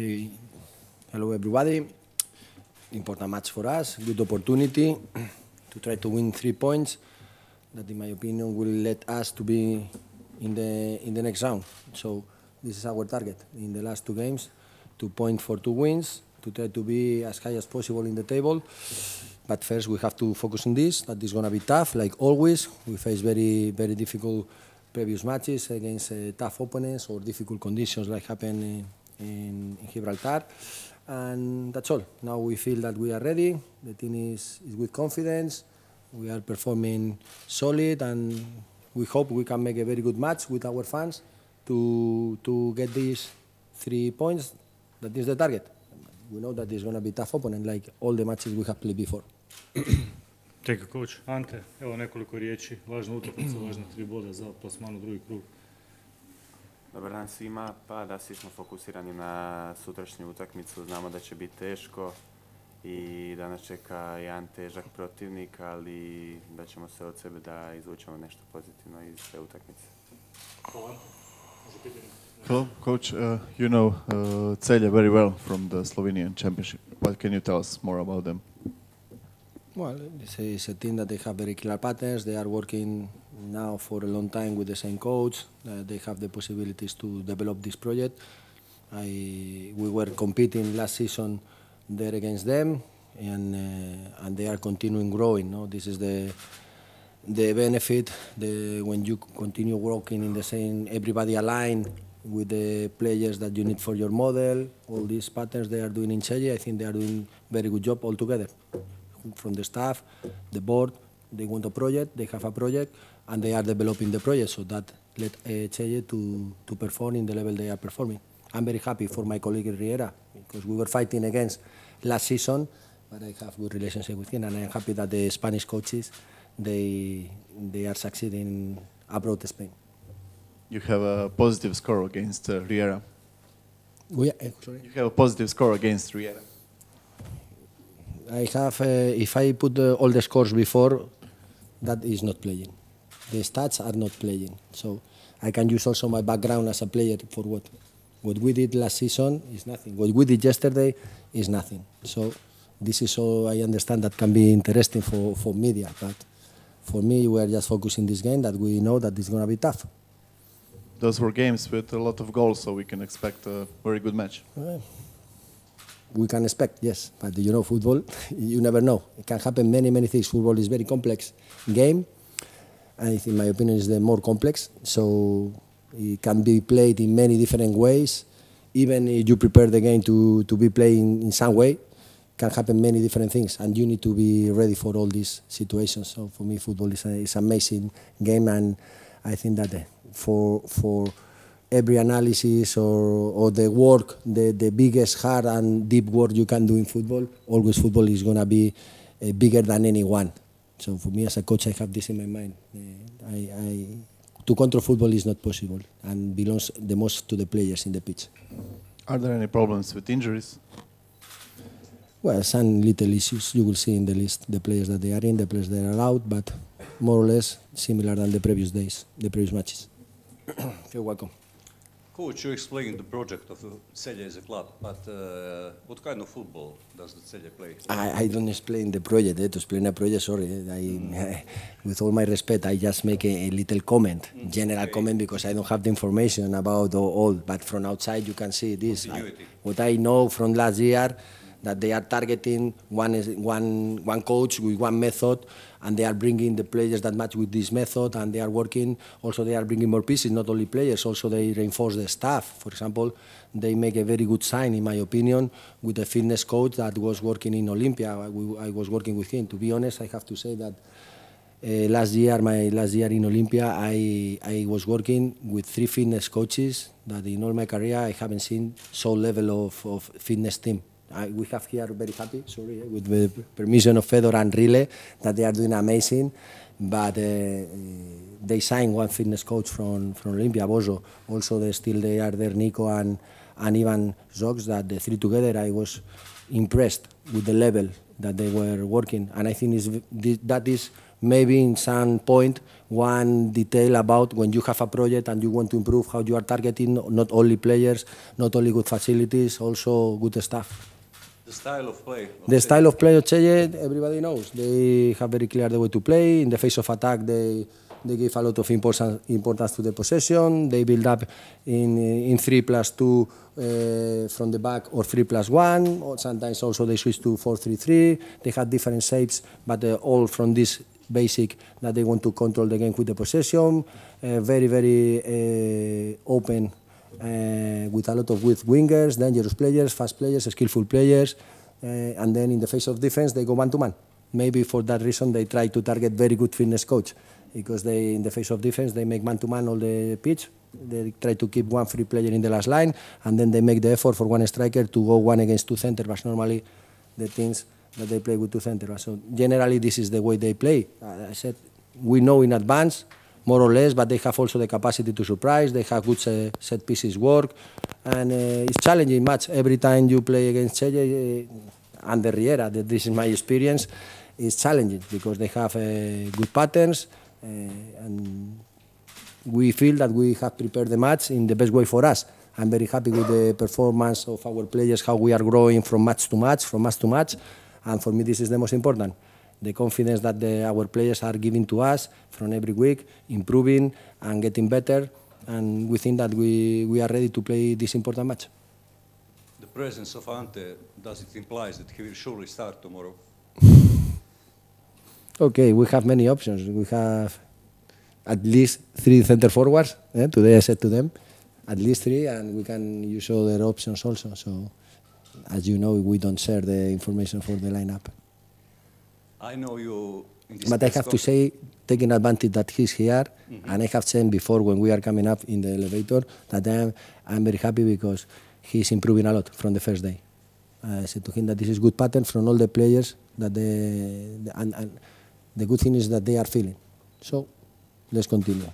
Hello everybody. Important match for us. Good opportunity to try to win 3 points that, in my opinion, will let us to be in the next round. So this is our target in the last 2 games: 2 points for 2 wins, to try to be as high as possible in the table. But first we have to focus on this. That is going to be tough, like always. We face very difficult previous matches against tough opponents or difficult conditions like happened in Gibraltar. And that's all. Now we feel that we are ready. The team is with confidence. We are performing solid, and we hope we can make a very good match with our fans to get these 3 points. That is the target. We know that it's going to be a tough opponent, like all the matches we have played before. Thank you, coach. Ante, evo nekoliko riječi. Važna utakmica, važna 3 boda za plasman u drugi krug. Dobar dan svima, pa da svi smo fokusirani na sutrašnju utakmicu, znamo da će biti teško i da nas čeka jedan težak protivnik, ali da ćemo se od sebe da izvučemo nešto pozitivno iz te utakmice. Hello, coach. You know Celje very well from the Slovenian Championship. What can you tell us more about them? Well, it's a team that they have very clear patterns. They are working now for a long time with the same coach. They have the possibilities to develop this project. We were competing last season there against them, and they are continuing growing. No? This is the benefit when you continue working in the same, everybody aligned with the players that you need for your model. All these patterns they are doing in Celje, I think they are doing very good job altogether. From the staff, the board, they want a project, they have a project, and they are developing the project, so that let Celje to perform in the level they are performing. I'm very happy for my colleague Riera, because we were fighting against last season, but I have good relationship with him, and I'm happy that the Spanish coaches, they are succeeding abroad Spain. You have a positive score against Riera. Sorry? You have a positive score against Riera. I have, if I put all the scores before, that is not playing. The stats are not playing. So I can use also my background as a player for what we did last season is nothing. What we did yesterday is nothing. So this is all I understand that can be interesting for media. But for me, we are just focusing this game that we know that it's going to be tough. Those were games with a lot of goals, so we can expect a very good match. We can expect, yes, but you know, football, you never know. It can happen many things. Football is a very complex game, and in my opinion, it's the more complex. So it can be played in many different ways. Even if you prepare the game to be played in some way, can happen many different things, and you need to be ready for all these situations. So for me, football is an amazing game, and I think that for every analysis or the work, the biggest hard and deep work you can do in football, always football is going to be bigger than anyone. So for me as a coach, I have this in my mind. To control football is not possible and belongs the most to the players in the pitch. Are there any problems with injuries? Well, some little issues you will see in the list, the players that they are in, the players that are out, but more or less similar than the previous days, the previous matches. You're welcome. Coach, you explained the project of Celje as a club, but what kind of football does the Celje play? I don't explain the project. To explain a project, sorry. With all my respect, I just make a little comment, general comment, because I don't have the information about all. But from outside, you can see this. What I know from last year, that they are targeting one coach with one method, and they are bringing the players that match with this method, and they are working, also they are bringing more pieces, not only players, also they reinforce the staff. For example, they make a very good sign, in my opinion, with the fitness coach that was working in Olympia. I was working with him. To be honest, I have to say that my last year in Olympia, I was working with 3 fitness coaches that in all my career I haven't seen so level of fitness team. We have here, very happy, sorry, with the permission of Fedor and Rile, that they are doing amazing, but they signed one fitness coach from Olympia, Bozo. Also, they are there, Nico and Ivan Zogs, that the 3 together, I was impressed with the level that they were working. And I think that is maybe in some point one detail about when you have a project and you want to improve how you are targeting not only players, not only good facilities, also good staff. The style of play. The style of play of Celje, everybody knows. They have very clear the way to play. In the face of attack, they give a lot of importance to the possession. They build up in 3+2 from the back or 3+1. Or sometimes also they switch to 4-3-3. They have different shapes, but all from this basic that they want to control the game with the possession. Very, very open. With a lot of with wingers, dangerous players, fast players, skillful players, and then in the face of defense they go man-to-man. Maybe for that reason they try to target very good fitness coach, because they, in the face of defense, they make man-to-man all the pitch. They try to keep one free player in the last line, and then they make the effort for one striker to go one against two center backs. Normally, the things that they play with two center backs. So generally, this is the way they play. I said we know in advance, more or less, but they have also the capacity to surprise. They have good set pieces work, and it's challenging match. Every time you play against Celje, under Riera, this is my experience, it's challenging because they have good patterns, and we feel that we have prepared the match in the best way for us. I'm very happy with the performance of our players, how we are growing from match to match, and for me this is the most important. The confidence that our players are giving to us from every week, improving and getting better, and we think that we are ready to play this important match. The presence of Ante, does it imply that he will surely start tomorrow? Okay, we have many options. We have at least 3 center forwards. Today I said to them, at least 3, and we can use other options also. So, as you know, we don't share the information for the lineup. I know you. But I have to say, taking advantage that he's here, and I have said before when we are coming up in the elevator that I'm very happy because he's improving a lot from the first day. I said to him that this is good pattern from all the players, that and the good thing is that they are feeling. So let's continue.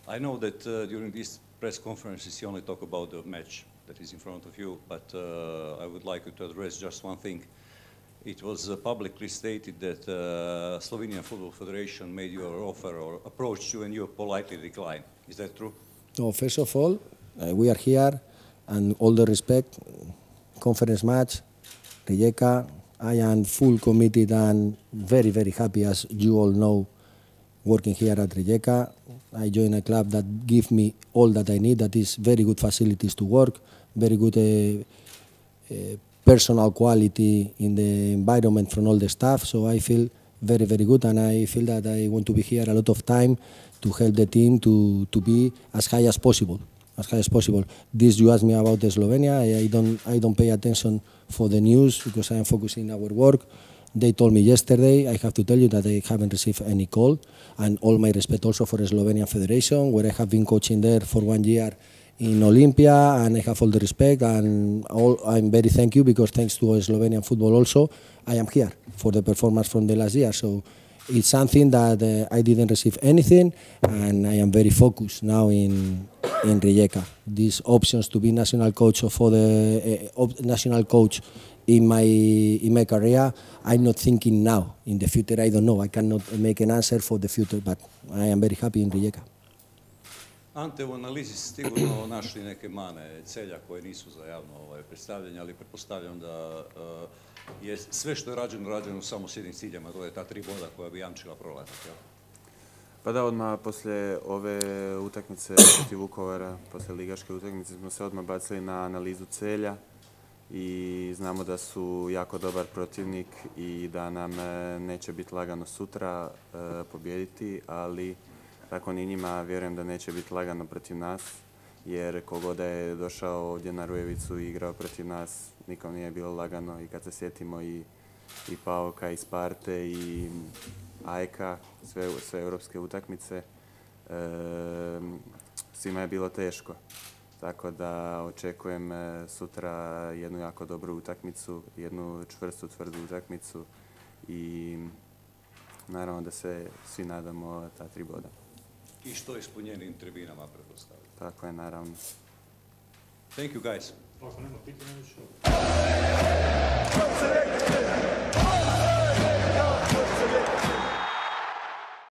I know that during these press conferences you only talk about the match that is in front of you, but I would like you to address just one thing. It was publicly stated that Slovenian Football Federation made your offer or approached you and you politely declined. Is that true? No, first of all, we are here, and all the respect, conference match, Rijeka, I am full committed and very, very happy, as you all know, working here at Rijeka. I joined a club that gives me all that I need, that is very good facilities to work, very good personal quality in the environment from all the staff, so I feel very, very good, and I feel that I want to be here a lot of time to help the team to be as high as possible. This you asked me about Slovenia. I don't pay attention for the news because I am focusing on our work. They told me yesterday, I have to tell you that I haven't received any call, and all my respect also for the Slovenian Federation, where I have been coaching there for 1 year in Olympia, and I have all the respect, and I'm very thank you, because thanks to Slovenian football also, I am here for the performance from the last year. So it's something that I didn't receive anything, and I am very focused now in Rijeka. These options to be national coach for the national coach in my career, I'm not thinking now. In the future, I don't know. I cannot make an answer for the future, but I am very happy in Rijeka. Ante, u analizi ste sigurno našli neke mane Celja koje nisu za javno predstavljanje, ali pretpostavljam da je sve što je rađeno samo s jednim ciljem, a to je ta 3 boda koja bi jamčila prolazak. Pa da, odmah poslije ove utakmice protiv Vukovara, poslije ligaške utakmice, smo se odmah bacili na analizu Celja i znamo da su jako dobar protivnik i da nam neće biti lagano sutra pobijediti, ali tako ni njima vjerujem da neće biti lagano protiv nas, jer kogoda je došao ovdje na Rujevicu i igrao protiv nas, nikom nije bilo lagano. I kad se sjetimo i Pauka, i Sparte, i Ajka, sve europske utakmice, svima je bilo teško. Tako da očekujem sutra jednu jako dobru utakmicu, jednu čvrstu, tvrdu utakmicu i naravno da se svi nadamo ta 3 boda. I što ispunjenim tribinama, pretpostavljam. Tako je, naravno. Thank you, guys. Ako nema pitanja, više. Celje!